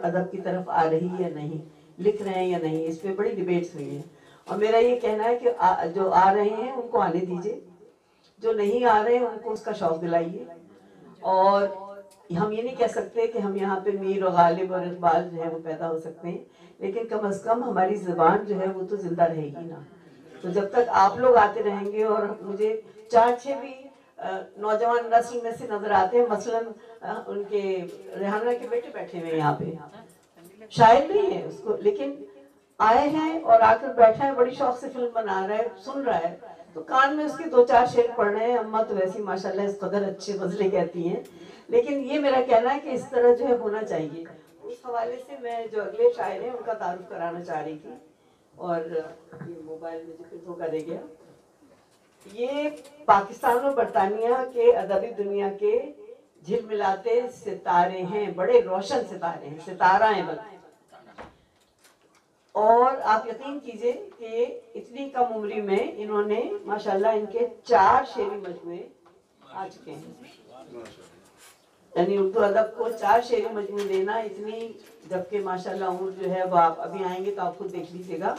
अदब की तरफ आ रही या नहीं, लिख रहे हैं या नहीं, इस पे बड़ी डिबेट्स हुई हैं। और मेरा ये कहना है कि जो आ रहे हैं उनको आने दीजिए, जो नहीं आ रहे हैं उनको उसका शौक दिलाइए। और हम ये नहीं कह सकते कि हम यहाँ पे मीर और गालिब और इकबाल जो है वो पैदा हो सकते हैं, लेकिन कम से कम हमारी ज़बान जो है वो तो जिंदा रहेगी ना। तो जब तक आप लोग आते रहेंगे, और मुझे 4-6 भी नौजवान नस्ल में से नजर आते हैं, मसलन उनके रेहाना के बेटे बैठे हुए हैं यहाँ पे, शायर नहीं है उसको, लेकिन आए हैं और आकर बैठा है, बड़ी शौक से फिल्म बना रहा है, सुन रहा है, तो कान में उसके 2-4 शेर पढ़ रहे हैं। अम्मा तो वैसी माशाल्लाह इस कदर अच्छे गजलें कहती हैं। लेकिन ये मेरा कहना है कि इस तरह जो है होना चाहिए। उस हवाले से मैं जो अगले शायर हैं उनका तारुफ कराना चाह रही थी। और ये मोबाइल में जो फिर धोखा दे गया, ये पाकिस्तान और बरतानिया के अदबी दुनिया के झिलमिलाते सितारे हैं, बड़े रोशन सितारे हैं, सितारा हैं बल्कि। और आप यकीन कीजिए कि इतनी कम उम्री में इन्होंने माशाल्लाह इनके 4 शेरी मजमूए आ चुके हैं। यानी उर्दू अदब को 4 शेरी मजमूए देना इतनी, जबकि माशाल्लाह उम्र जो है वो आप अभी आएंगे तो आप खुद देख लीजिएगा।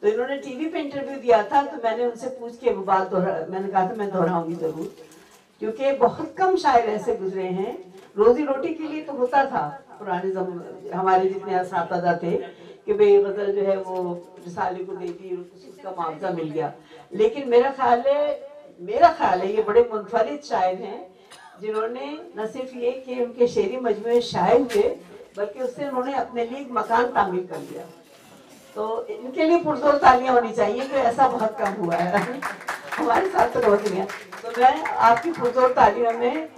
तो इन्होंने टीवी पे इंटरव्यू दिया था, तो मैंने उनसे पूछ के वो बात मैंने कहा था मैं दोहराऊंगी जरूर, क्योंकि बहुत कम शायर ऐसे गुजरे हैं। रोजी रोटी के लिए तो होता था पुराने हमारे जितने असातिज़ा थे कि भाई गज़ल जो है वो रिसाले को देती, उसका मुआवजा मिल गया। लेकिन मेरा ख्याल है ये बड़े मुनफरिद शायर हैं जिन्होंने न सिर्फ ये कि उनके शेरी मजमूए शाये हुए, बल्कि उससे उन्होंने अपने लिए मकान तामीर कर लिया। तो इनके लिए पुरजोर तालियां होनी चाहिए कि ऐसा बहुत कम हुआ है हमारे साथ तो बहुत नहीं है। तो मैं आपकी पुरजोर तालियों में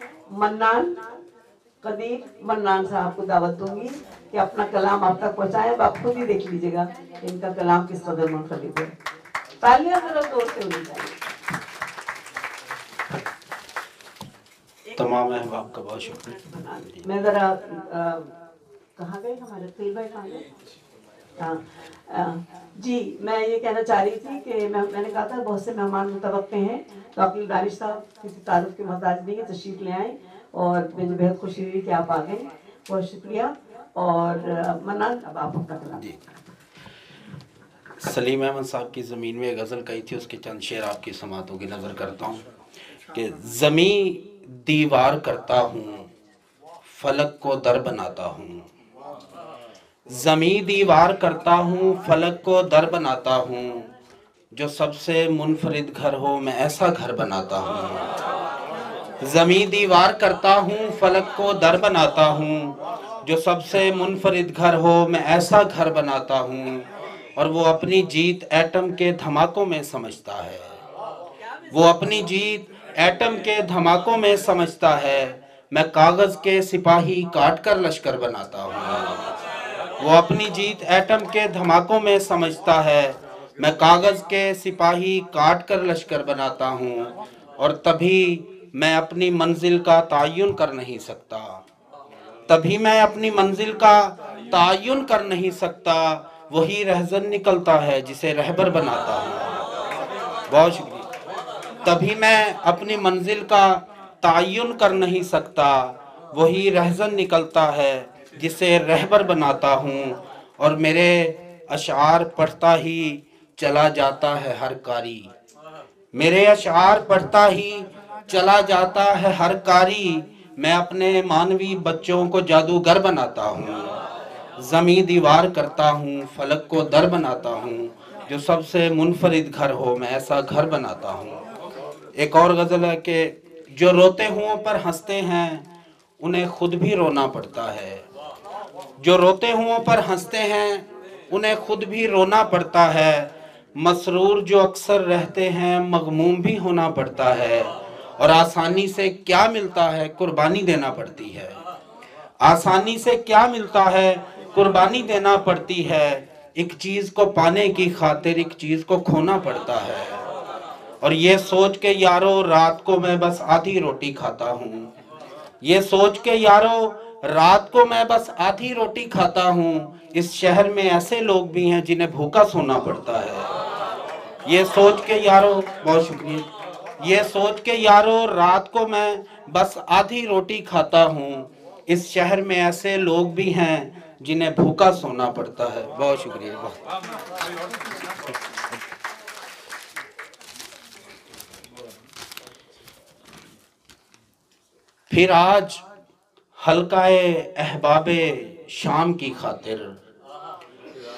कदीर मन्नान साहब को दावत दूंगी कि अपना कलाम आप तक पहुंचाएं। आप खुद ही देख लीजिएगा इनका कलाम किस कदर मुनफरिद है। तालियां जरा जोर से होनी चाहिए। तमाम अहबाब का बहुत शुक्रिया। मैं जरा कहाँ गए हमारे तैयब भाई, कहाँ गए? जी, मैं ये कहना चाह रही थी कि मैंने कहा था बहुत से मेहमान मुतवक्के हैं, तो अकील दानिश साहब किसी तारुफ के मोहताज नहीं है, तशरीफ ले आए और मुझे बेहद खुशी हुई कि आप आ गए, बहुत शुक्रिया। और मन्नान, अब आप अपना कलाम। सलीम अहमद साहब की ज़मीन में गज़ल कही थी, उसके चंद शेर आपकी समातों की नज़र करता हूँ कि ज़मीं दीवार करता हूँ, फलक को दर बनाता हूँ। ज़मीं दीवार करता हूँ, फलक को दर बनाता हूँ। जो सबसे मुनफरिद घर हो मैं ऐसा घर बनाता हूँ। ज़मीं दीवार करता हूँ, फलक को दर बनाता हूँ। जो सबसे मुनफरिद घर हो मैं ऐसा घर बनाता हूँ। और वो अपनी जीत एटम के धमाकों में समझता है। वो अपनी जीत एटम के धमाकों में समझता है। मैं कागज़ के सिपाही काट कर लश्कर बनाता हूँ। वो अपनी जीत एटम के धमाकों में समझता है। मैं कागज़ के सिपाही काट कर लश्कर बनाता हूँ। और तभी मैं अपनी मंजिल का तायुन कर नहीं सकता। तभी मैं अपनी मंजिल का तायुन कर नहीं सकता। वही रहज़न निकलता है जिसे रहबर बनाता हूँ। बहुत शुक्रिया। तभी मैं अपनी मंजिल का तायुन कर नहीं सकता। वही रहज़न निकलता है जिसे रहबर बनाता हूँ। और मेरे अशआर पढ़ता ही चला जाता है हर कारी। मेरे अशआर पढ़ता ही चला जाता है हर कारी। मैं अपने मानवी बच्चों को जादूगर बनाता हूँ। ज़मीं दीवार करता हूँ, फलक को दर बनाता हूँ। जो सबसे मुनफरिद घर हो मैं ऐसा घर बनाता हूँ। एक और गज़ल है कि जो रोते हुओं पर हंसते हैं उन्हें खुद भी रोना पड़ता है। जो रोते हुओं पर हंसते हैं उन्हें खुद भी रोना पड़ता है। मसरूर जो अक्सर रहते हैं मगमूम भी होना पड़ता है। और आसानी से क्या मिलता है कुर्बानी देना पड़ती है। आसानी से क्या मिलता है कुर्बानी देना पड़ती है। एक चीज़ को पाने की खातिर एक चीज़ को खोना पड़ता है। और ये सोच के यारो रात को मैं बस आधी रोटी खाता हूँ। ये सोच के यारो रात को मैं बस आधी रोटी खाता हूँ। इस शहर में ऐसे लोग भी हैं जिन्हें भूखा सोना पड़ता है। ये सोच के यारो, बहुत शुक्रिया। ये सोच के यारो रात को मैं बस आधी रोटी खाता हूँ। इस शहर में ऐसे लोग भी हैं जिन्हें भूखा सोना पड़ता है। बहुत शुक्रिया। बहुत फिर आज हल्काए अहबाबे शाम की खातिर,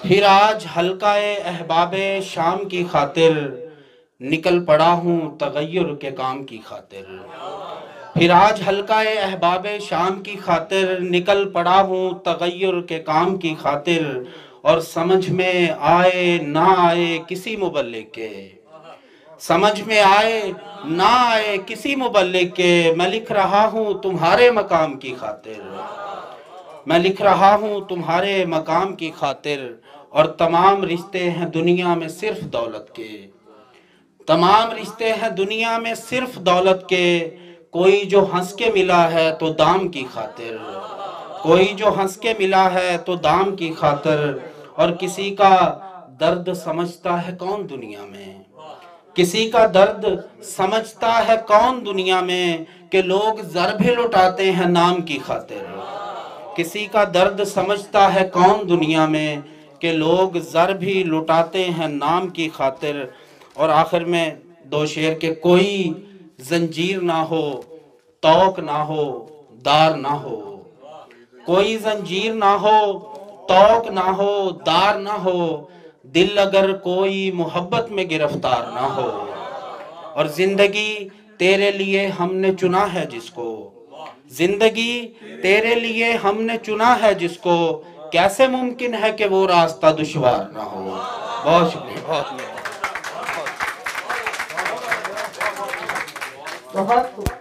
फिर आज हल्काए अहबाबे शाम की खातिर निकल पड़ा हूँ तगय्युर के काम की खातिर। फिर आज हल्काए अहबाबे शाम की खातिर निकल पड़ा हूँ तगय्युर के काम की खातिर। और समझ में आए ना आए किसी मुबल्लिग के, समझ में आए ना आए किसी मुबल्लिग के, मैं लिख रहा हूँ तुम्हारे मकाम की खातिर, मैं लिख रहा हूँ तुम्हारे मकाम की खातिर। और तमाम रिश्ते हैं दुनिया में सिर्फ दौलत के, तमाम रिश्ते हैं दुनिया में सिर्फ दौलत के। कोई जो हंस के मिला है तो दाम की खातिर, कोई जो हंस के मिला है तो दाम की खातिर। और किसी का दर्द समझता है कौन दुनिया में, किसी का दर्द समझता है कौन दुनिया में, कि लोग ज़र भी लुटाते हैं नाम की खातिर। किसी का दर्द समझता है कौन दुनिया में, कि लोग ज़र भी लुटाते हैं नाम की खातिर। और आखिर में दो शेर के, कोई जंजीर ना हो तौक ना हो दार ना हो, कोई जंजीर ना हो तौक ना हो दार ना हो, दिल अगर कोई मोहब्बत में गिरफ्तार ना हो। और जिंदगी तेरे लिए हमने चुना है जिसको, जिंदगी तेरे लिए हमने चुना है जिसको, कैसे मुमकिन है कि वो रास्ता दुश्वार ना हो। बहुत शुक्रिया। बहुत